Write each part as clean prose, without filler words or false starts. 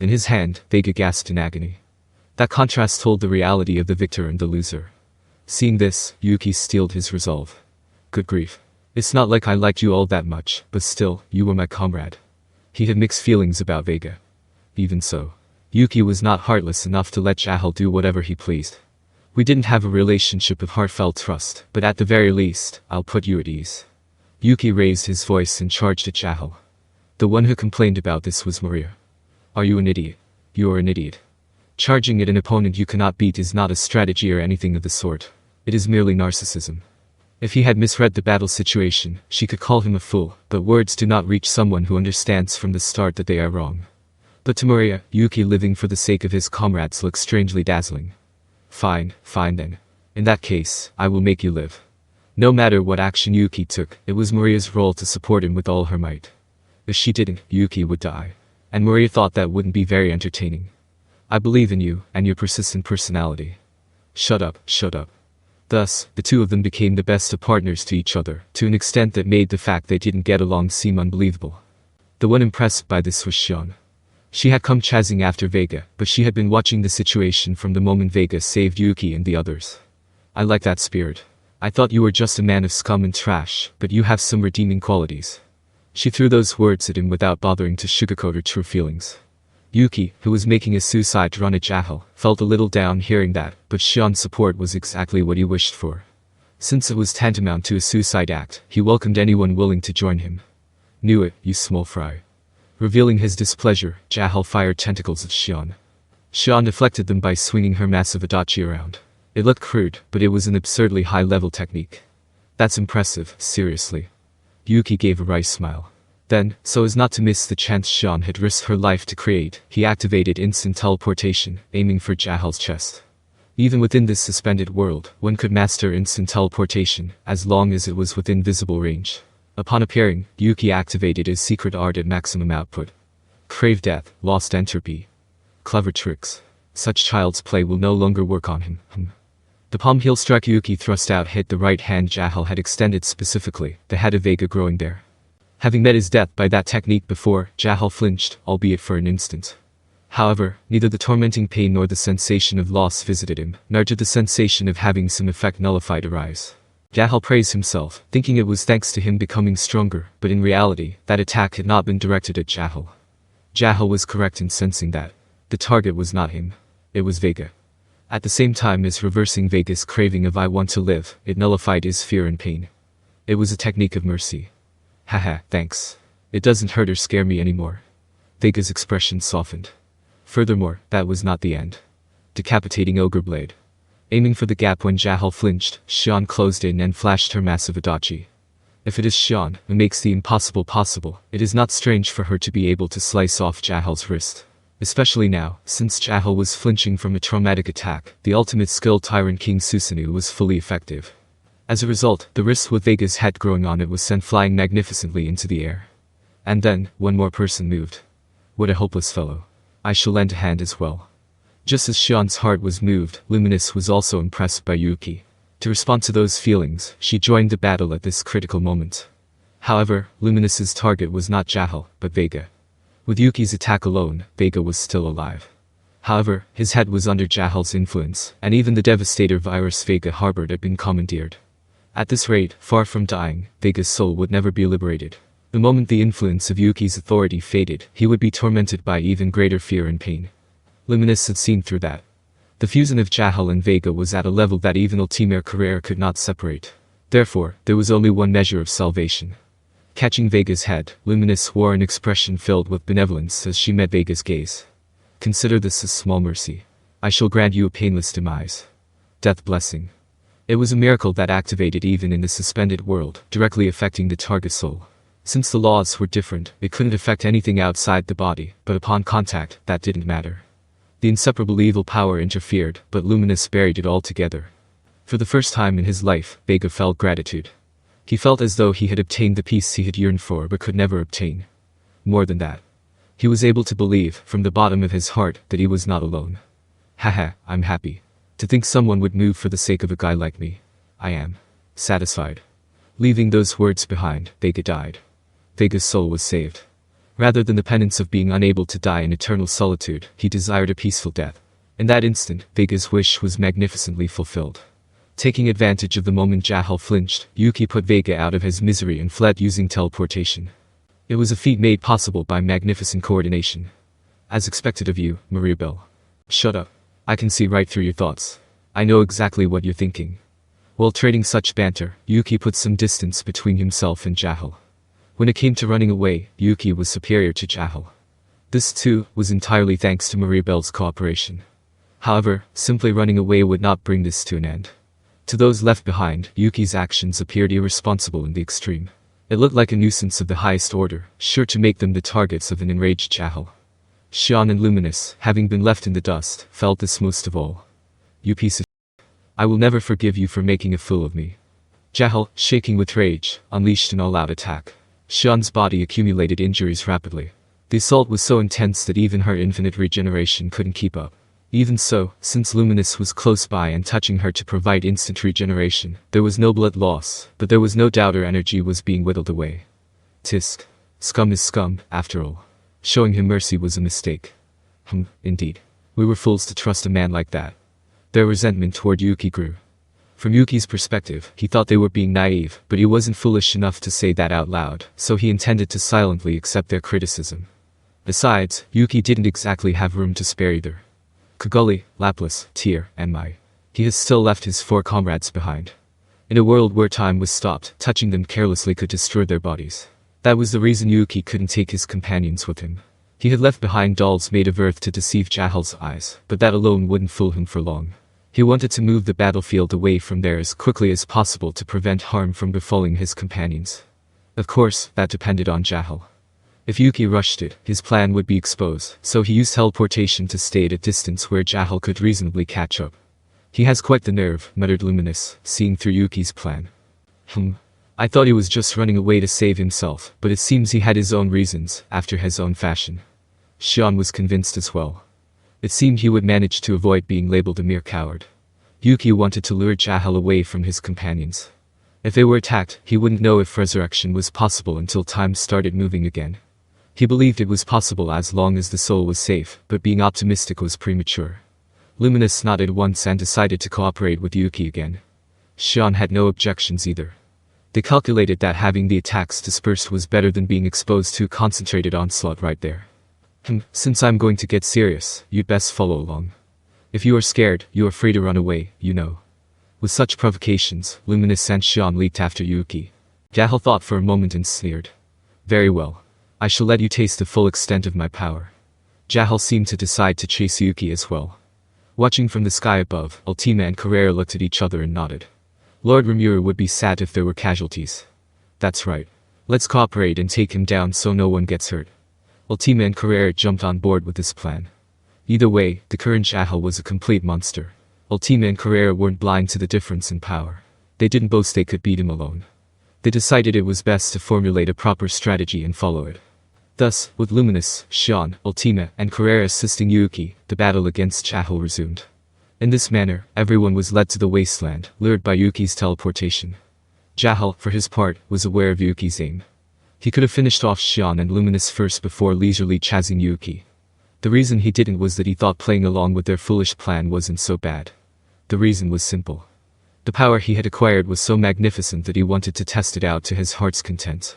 In his hand, Vega gasped in agony. That contrast told the reality of the victor and the loser. Seeing this, Yuki steeled his resolve. Good grief. It's not like I liked you all that much, but still, you were my comrade. He had mixed feelings about Vega. Even so, Yuki was not heartless enough to let Jahal do whatever he pleased. We didn't have a relationship of heartfelt trust, but at the very least, I'll put you at ease. Yuki raised his voice and charged at Jahal. The one who complained about this was Maria. Are you an idiot? You are an idiot. Charging at an opponent you cannot beat is not a strategy or anything of the sort. It is merely narcissism. If he had misread the battle situation, she could call him a fool, but words do not reach someone who understands from the start that they are wrong. But to Maria, Yuki living for the sake of his comrades looks strangely dazzling. Fine then. In that case, I will make you live. No matter what action Yuki took, it was Maria's role to support him with all her might. If she didn't, Yuki would die. And Maria thought that wouldn't be very entertaining. I believe in you, and your persistent personality. Shut up. Thus, the two of them became the best of partners to each other, to an extent that made the fact they didn't get along seem unbelievable. The one impressed by this was Shion. She had come chasing after Vega, but she had been watching the situation from the moment Vega saved Yuki and the others. I like that spirit. I thought you were just a man of scum and trash, but you have some redeeming qualities. She threw those words at him without bothering to sugarcoat her true feelings. Yuki, who was making a suicide run at Jahal, felt a little down hearing that, but Shion's support was exactly what he wished for. Since it was tantamount to a suicide act, he welcomed anyone willing to join him. Knew it, you small fry. Revealing his displeasure, Jahal fired tentacles at Shion. Shion deflected them by swinging her massive adachi around. It looked crude, but it was an absurdly high-level technique. That's impressive, seriously. Yuki gave a wry smile. Then, so as not to miss the chance Shion had risked her life to create, he activated instant teleportation, aiming for Jahal's chest. Even within this suspended world, one could master instant teleportation, as long as it was within visible range. Upon appearing, Yuki activated his secret art at maximum output. Crave death, lost entropy. Clever tricks. Such child's play will no longer work on him. The palm heel strike Yuki thrust out hit the right hand Jahal had extended specifically, the head of Vega growing there. Having met his death by that technique before, Jahal flinched, albeit for an instant. However, neither the tormenting pain nor the sensation of loss visited him, nor did the sensation of having some effect nullified arise. Jahal praised himself, thinking it was thanks to him becoming stronger, but in reality, that attack had not been directed at Jahal. Jahal was correct in sensing that. The target was not him. It was Vega. At the same time as reversing Vega's craving of I want to live, it nullified his fear and pain. It was a technique of mercy. Haha, thanks. It doesn't hurt or scare me anymore. Vega's expression softened. Furthermore, that was not the end. Decapitating Ogre Blade. Aiming for the gap when Jahal flinched, Shion closed in and flashed her massive adachi. If it is Shion who makes the impossible possible, it is not strange for her to be able to slice off Jahal's wrist. Especially now, since Jahal was flinching from a traumatic attack, the ultimate skill Tyrant King Susanoo was fully effective. As a result, the wrist with Vega's head growing on it was sent flying magnificently into the air. And then, one more person moved. What a hopeless fellow. I shall lend a hand as well. Just as Shion's heart was moved, Luminous was also impressed by Yuki. To respond to those feelings, she joined the battle at this critical moment. However, Luminous's target was not Jahal, but Vega. With Yuki's attack alone, Vega was still alive. However, his head was under Jahal's influence, and even the devastator virus Vega harbored had been commandeered. At this rate, far from dying, Vega's soul would never be liberated. The moment the influence of Yuki's authority faded, he would be tormented by even greater fear and pain. Luminous had seen through that. The fusion of Jahal and Vega was at a level that even Ultimate Carrera could not separate. Therefore, there was only one measure of salvation. Catching Vega's head, Luminous wore an expression filled with benevolence as she met Vega's gaze. Consider this a small mercy. I shall grant you a painless demise. Death blessing. It was a miracle that activated even in the suspended world, directly affecting the target soul. Since the laws were different, it couldn't affect anything outside the body, but upon contact, that didn't matter. The inseparable evil power interfered, but Luminous buried it altogether. For the first time in his life, Vega felt gratitude. He felt as though he had obtained the peace he had yearned for but could never obtain. More than that. He was able to believe, from the bottom of his heart, that he was not alone. Haha, I'm happy. To think someone would move for the sake of a guy like me. I am. Satisfied. Leaving those words behind, Vega died. Vega's soul was saved. Rather than the penance of being unable to die in eternal solitude, he desired a peaceful death. In that instant, Vega's wish was magnificently fulfilled. Taking advantage of the moment Jahal flinched, Yuki put Vega out of his misery and fled using teleportation. It was a feat made possible by magnificent coordination. As expected of you, Mirabelle. Shut up. I can see right through your thoughts. I know exactly what you're thinking. While trading such banter, Yuki put some distance between himself and Jahal. When it came to running away, Yuki was superior to Jahal. This, too, was entirely thanks to Mirabelle's cooperation. However, simply running away would not bring this to an end. To those left behind, Yuki's actions appeared irresponsible in the extreme. It looked like a nuisance of the highest order, sure to make them the targets of an enraged Jahal. Shion and Luminous, having been left in the dust, felt this most of all. You piece of shit. I will never forgive you for making a fool of me. Jahal, shaking with rage, unleashed an all-out attack. Shion's body accumulated injuries rapidly. The assault was so intense that even her infinite regeneration couldn't keep up. Even so, since Luminous was close by and touching her to provide instant regeneration, there was no blood loss, but there was no doubt her energy was being whittled away. Tisk. Scum is scum, after all. Showing him mercy was a mistake. Indeed. We were fools to trust a man like that. Their resentment toward Yuki grew. From Yuki's perspective, he thought they were being naive, but he wasn't foolish enough to say that out loud, so he intended to silently accept their criticism. Besides, Yuki didn't exactly have room to spare either. Kaguli, Lapis, Tyr, and Mai. He has still left his 4 comrades behind. In a world where time was stopped, touching them carelessly could destroy their bodies. That was the reason Yuki couldn't take his companions with him. He had left behind dolls made of earth to deceive Jahal's eyes, but that alone wouldn't fool him for long. He wanted to move the battlefield away from there as quickly as possible to prevent harm from befalling his companions. Of course, that depended on Jahal. If Yuki rushed it, his plan would be exposed, so he used teleportation to stay at a distance where Jahal could reasonably catch up. He has quite the nerve, muttered Luminous, seeing through Yuki's plan. I thought he was just running away to save himself, but it seems he had his own reasons, after his own fashion. Shion was convinced as well. It seemed he would manage to avoid being labeled a mere coward. Yuki wanted to lure Jahal away from his companions. If they were attacked, he wouldn't know if resurrection was possible until time started moving again. He believed it was possible as long as the soul was safe, but being optimistic was premature. Luminous nodded once and decided to cooperate with Yuki again. Shion had no objections either. They calculated that having the attacks dispersed was better than being exposed to a concentrated onslaught right there. Since I'm going to get serious, you'd best follow along. If you are scared, you are free to run away, you know. With such provocations, Luminous and Shion leaped after Yuki. Jahal thought for a moment and sneered. Very well. I shall let you taste the full extent of my power. Jahal seemed to decide to chase Yuki as well. Watching from the sky above, Ultima and Carrera looked at each other and nodded. Lord Rimura would be sad if there were casualties. That's right. Let's cooperate and take him down so no one gets hurt. Ultima and Carrera jumped on board with this plan. Either way, the current Jahal was a complete monster. Ultima and Carrera weren't blind to the difference in power. They didn't boast they could beat him alone. They decided it was best to formulate a proper strategy and follow it. Thus, with Luminous, Shion, Ultima, and Carrera assisting Yuki, the battle against Jahal resumed. In this manner, everyone was led to the wasteland, lured by Yuki's teleportation. Jahal, for his part, was aware of Yuki's aim. He could have finished off Shion and Luminous first before leisurely chasing Yuki. The reason he didn't was that he thought playing along with their foolish plan wasn't so bad. The reason was simple. The power he had acquired was so magnificent that he wanted to test it out to his heart's content.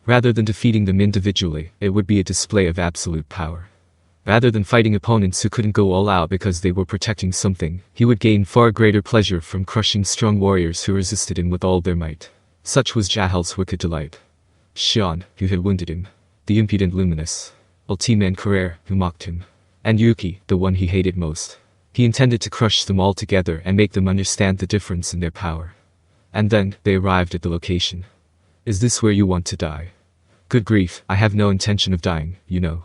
Rather than defeating them individually, it would be a display of absolute power. Rather than fighting opponents who couldn't go all out because they were protecting something, he would gain far greater pleasure from crushing strong warriors who resisted him with all their might. Such was Jahal's wicked delight. Shion, who had wounded him. The impudent Luminous. Ultima and Carrera, who mocked him. And Yuki, the one he hated most. He intended to crush them all together and make them understand the difference in their power. And then, they arrived at the location. Is this where you want to die? Good grief, I have no intention of dying, you know.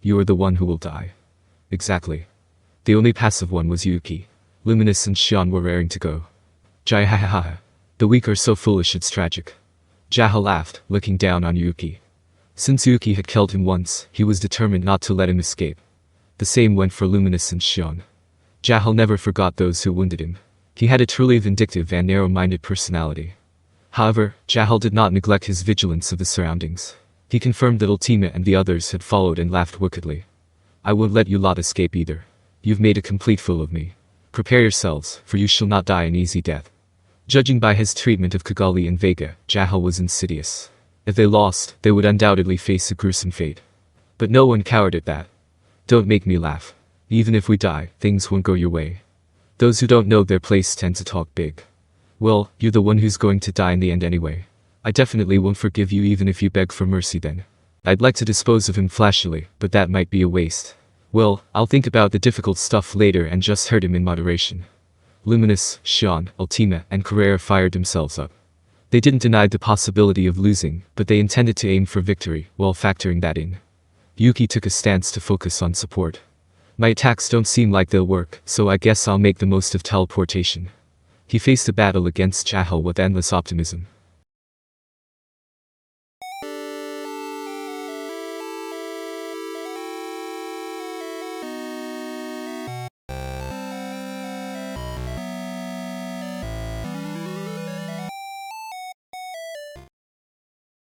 You are the one who will die. Exactly. The only passive one was Yuki. Luminous and Shion were raring to go. Jahil. The weak are so foolish it's tragic. Jahal laughed, looking down on Yuki. Since Yuki had killed him once, he was determined not to let him escape. The same went for Luminous and Shion. Jahal never forgot those who wounded him. He had a truly vindictive and narrow-minded personality. However, Jahal did not neglect his vigilance of the surroundings. He confirmed that Ultima and the others had followed and laughed wickedly. I won't let you lot escape either. You've made a complete fool of me. Prepare yourselves, for you shall not die an easy death. Judging by his treatment of Kigali and Vega, Jahal was insidious. If they lost, they would undoubtedly face a gruesome fate. But no one cowered at that. Don't make me laugh. Even if we die, things won't go your way. Those who don't know their place tend to talk big. Well, you're the one who's going to die in the end anyway. I definitely won't forgive you even if you beg for mercy then. I'd like to dispose of him flashily, but that might be a waste. Well, I'll think about the difficult stuff later and just hurt him in moderation. Luminous, Shion, Ultima, and Carrera fired themselves up. They didn't deny the possibility of losing, but they intended to aim for victory, while factoring that in. Yuki took a stance to focus on support. My attacks don't seem like they'll work, so I guess I'll make the most of teleportation. He faced a battle against Jahal with endless optimism.